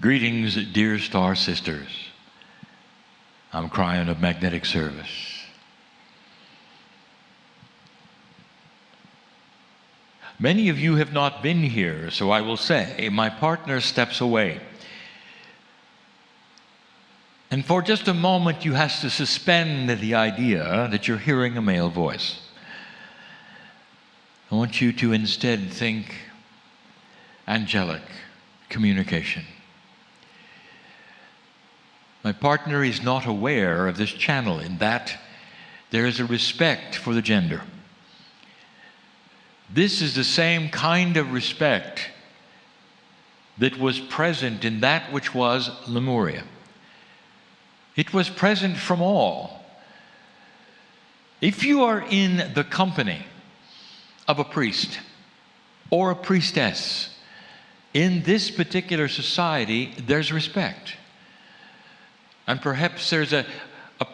Greetings, dear star sisters. I'm Kryon of Magnetic Service. Many of you have not been here, so I will say my partner steps away. And for just a moment, you have to suspend the idea that you're hearing a male voice. I want you to instead think angelic communication. My partner is not aware of this channel in that there is a respect for the gender. This is the same kind of respect that was present in that which was Lemuria. It was present from all. If you are in the company of a priest or a priestess, in this particular society, there's respect. And perhaps there's a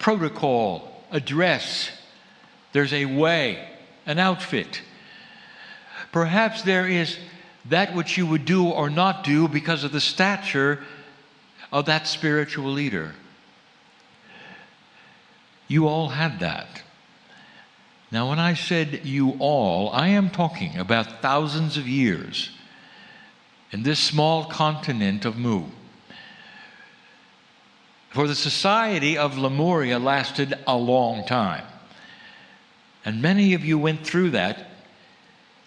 protocol, a dress, there's a way, an outfit. Perhaps there is that which you would do or not do because of the stature of that spiritual leader. You all had that. Now, when I said you all, I am talking about thousands of years in this small continent of Mu. For the society of Lemuria lasted a long time. And many of you went through that.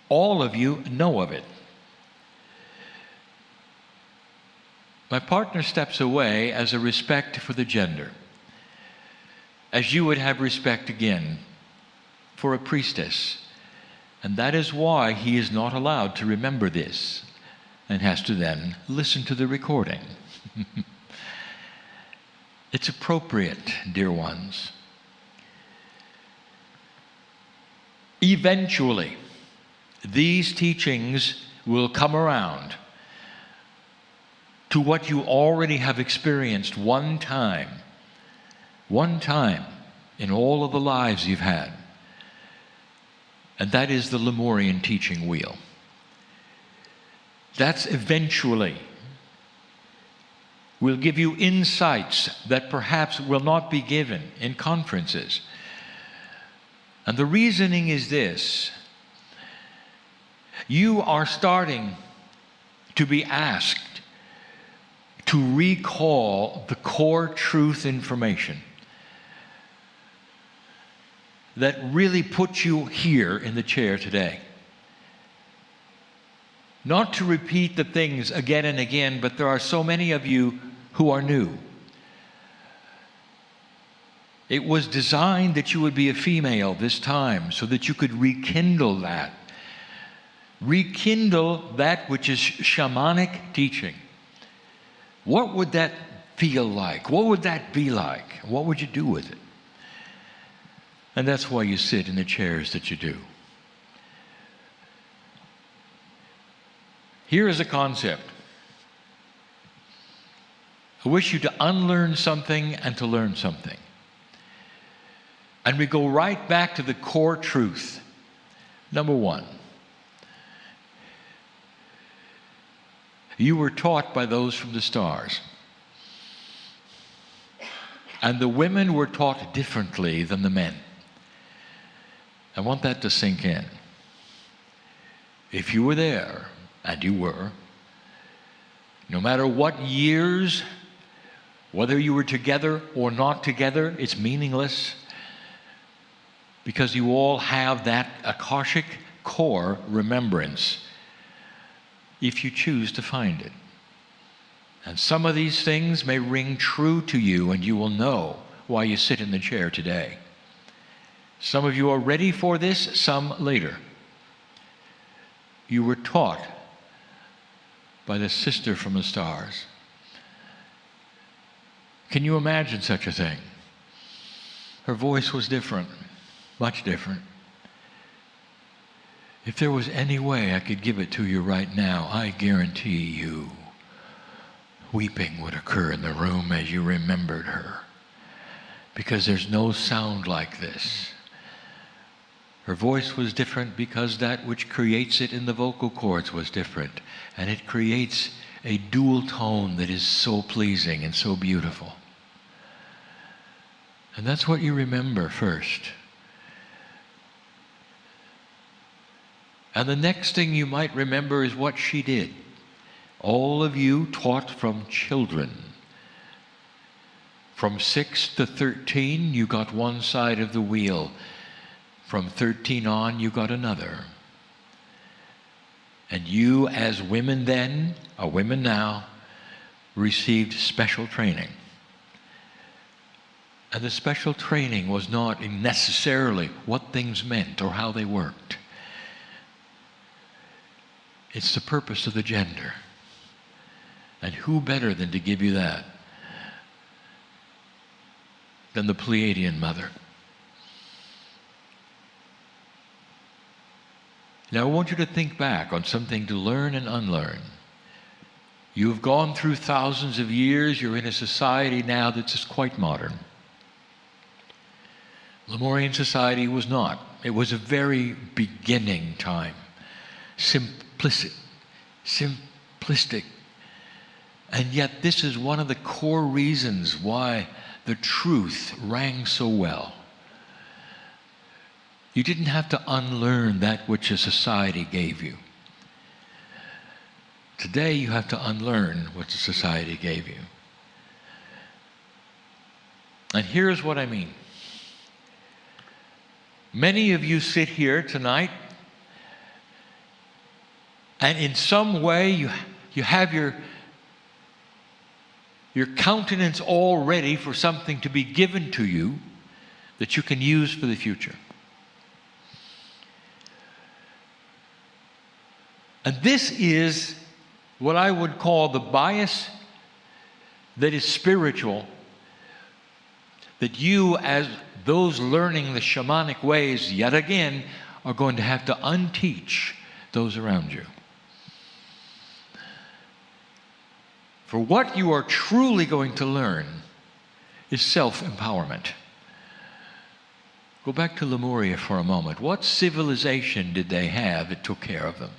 All of you know of it. My partner steps away as a respect for the gender, as you would have respect again for a priestess. And that is why he is not allowed to remember this and has to then listen to the recording. It's appropriate, dear ones. Eventually, these teachings will come around to what you already have experienced one time in all of the lives you've had. And that is the Lemurian teaching wheel. That's eventually will give you insights that perhaps will not be given in conferences. And the reasoning is this: you are starting to be asked to recall the core truth information that really puts you here in the chair today. Not to repeat the things again and again, but there are so many of you who are new. It was designed that you would be a female this time so that you could rekindle that. Rekindle that which is shamanic teaching. What would that feel like? What would that be like? What would you do with it? And that's why you sit in the chairs that you do. Here is a concept. I wish you to unlearn something and to learn something. And we go right back to the core truth. Number one, you were taught by those from the stars. And the women were taught differently than the men. I want that to sink in. If you were there, and you were, no matter what years, whether you were together or not together, it's meaningless, because you all have that Akashic core remembrance if you choose to find it. And some of these things may ring true to you, and you will know why you sit in the chair today. Some of you are ready for this, some later. You were taught by the sister from the stars. Can you imagine such a thing? Her voice was different, much different. If there was any way I could give it to you right now, I guarantee you weeping would occur in the room as you remembered her. Because there's no sound like this. Her voice was different because that which creates it in the vocal cords was different. And it creates a dual tone that is so pleasing and so beautiful. And that's what you remember first. And the next thing you might remember is what she did. All of you taught from children. From 6 to 13, you got one side of the wheel. From 13 on, you got another. And you, as women then, or women now, received special training. And the special training was not necessarily what things meant or how they worked. It's the purpose of the gender. And who better than to give you that than the Pleiadian mother? Now I want you to think back on something to learn and unlearn. You've gone through thousands of years. You're in a society now that's just quite modern. Lemurian society was not. It was a very beginning time. Simplistic. And yet this is one of the core reasons why the truth rang so well. You didn't have to unlearn that which a society gave you. Today you have to unlearn what the society gave you. And here's what I mean. Many of you sit here tonight, and in some way you have your countenance all ready for something to be given to you that you can use for the future. And this is what I would call the bias that is spiritual, that you, as those learning the shamanic ways, yet again, are going to have to unteach those around you. For what you are truly going to learn is self-empowerment. Go back to Lemuria for a moment. What civilization did they have that took care of them?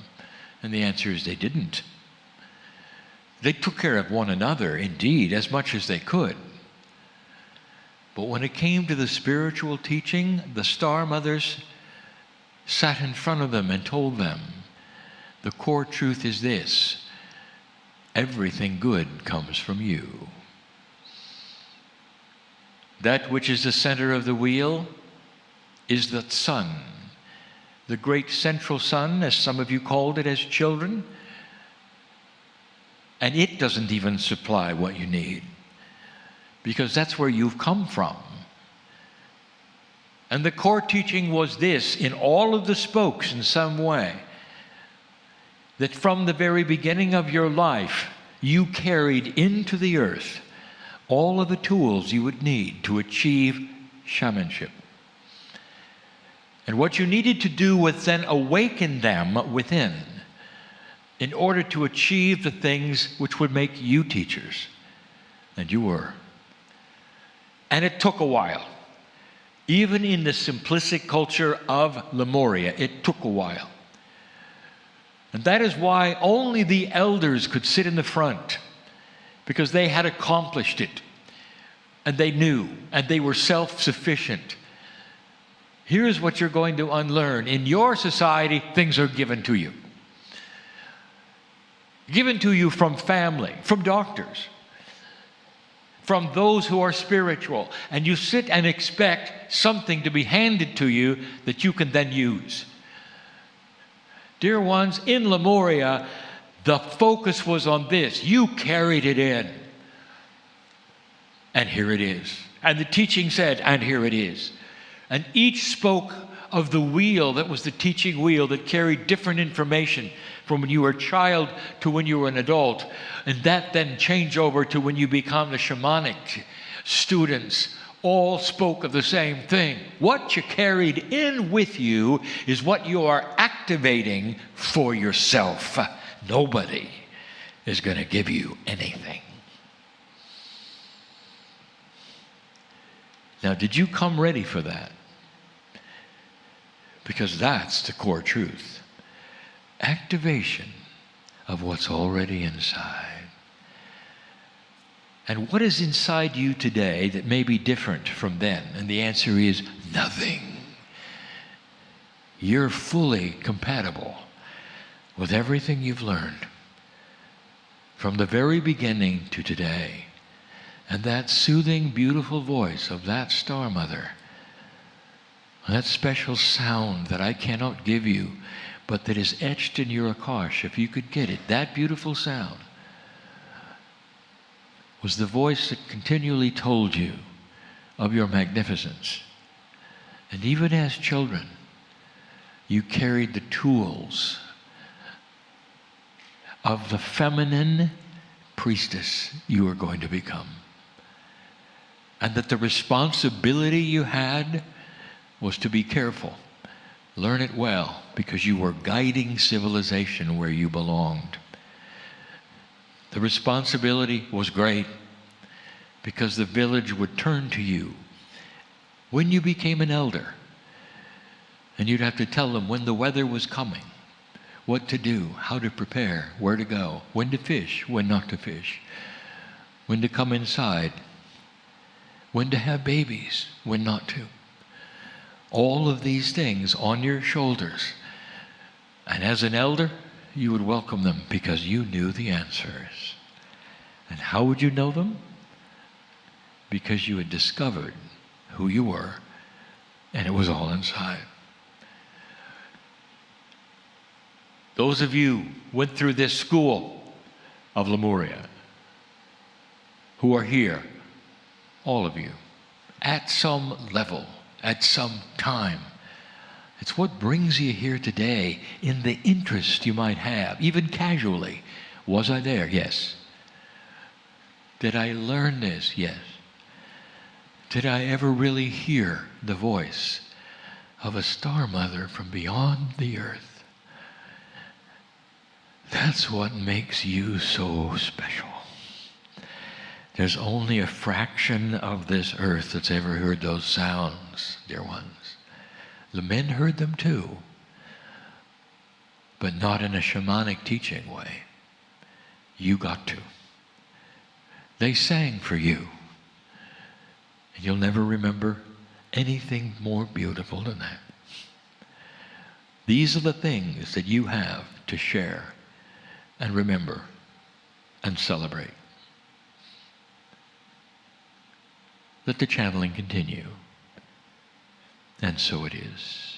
And the answer is they didn't. They took care of one another, indeed, as much as they could. But when it came to the spiritual teaching, the Star Mothers sat in front of them and told them, the core truth is this: everything good comes from you. That which is the center of the wheel is the sun. The great central sun, as some of you called it as children, and it doesn't even supply what you need, because that's where you've come from. And the core teaching was this, in all of the spokes in some way, that from the very beginning of your life, you carried into the earth all of the tools you would need to achieve shamanship. And what you needed to do was then awaken them within in order to achieve the things which would make you teachers. And you were. And it took a while. Even in the simplistic culture of Lemuria, it took a while. And that is why only the elders could sit in the front, because they had accomplished it. And they knew, and they were self-sufficient. Here's what you're going to unlearn. In your society, things are given to you. Given to you from family, from doctors, from those who are spiritual. And you sit and expect something to be handed to you that you can then use. Dear ones, in Lemuria, the focus was on this. You carried it in. And here it is. And the teaching said, and here it is. And each spoke of the wheel that was the teaching wheel that carried different information from when you were a child to when you were an adult. And that then changed over to when you become the shamanic students. All spoke of the same thing. What you carried in with you is what you are activating for yourself. Nobody is going to give you anything. Now, did you come ready for that? because that's the core truth. Activation of what's already inside. And what is inside you today that may be different from then? And the answer is nothing. You're fully compatible with everything you've learned from the very beginning to today. And that soothing, beautiful voice of that Star Mother, that special sound that I cannot give you, but that is etched in your Akash, if you could get it, that beautiful sound was the voice that continually told you of your magnificence. And even as children, you carried the tools of the feminine priestess you were going to become. And that the responsibility you had was to be careful. Learn it well, because you were guiding civilization where you belonged. The responsibility was great, because the village would turn to you when you became an elder. And you'd have to tell them when the weather was coming, what to do, how to prepare, where to go, when to fish, when not to fish, when to come inside, when to have babies, when not to. All of these things on your shoulders. And as an elder, you would welcome them because you knew the answers. And how would you know them? Because you had discovered who you were, and it was all inside. Those of you who went through this school of Lemuria, who are here, all of you, at some level, at some time. It's what brings you here today in the interest you might have, even casually. Was I there? Yes. Did I learn this? Yes. Did I ever really hear the voice of a Star Mother from beyond the earth? That's what makes you so special. There's only a fraction of this earth that's ever heard those sounds, dear ones. The men heard them too, but not in a shamanic teaching way. You got to. They sang for you, and you'll never remember anything more beautiful than that. These are the things that you have to share and remember and celebrate. Let the channeling continue. And so it is.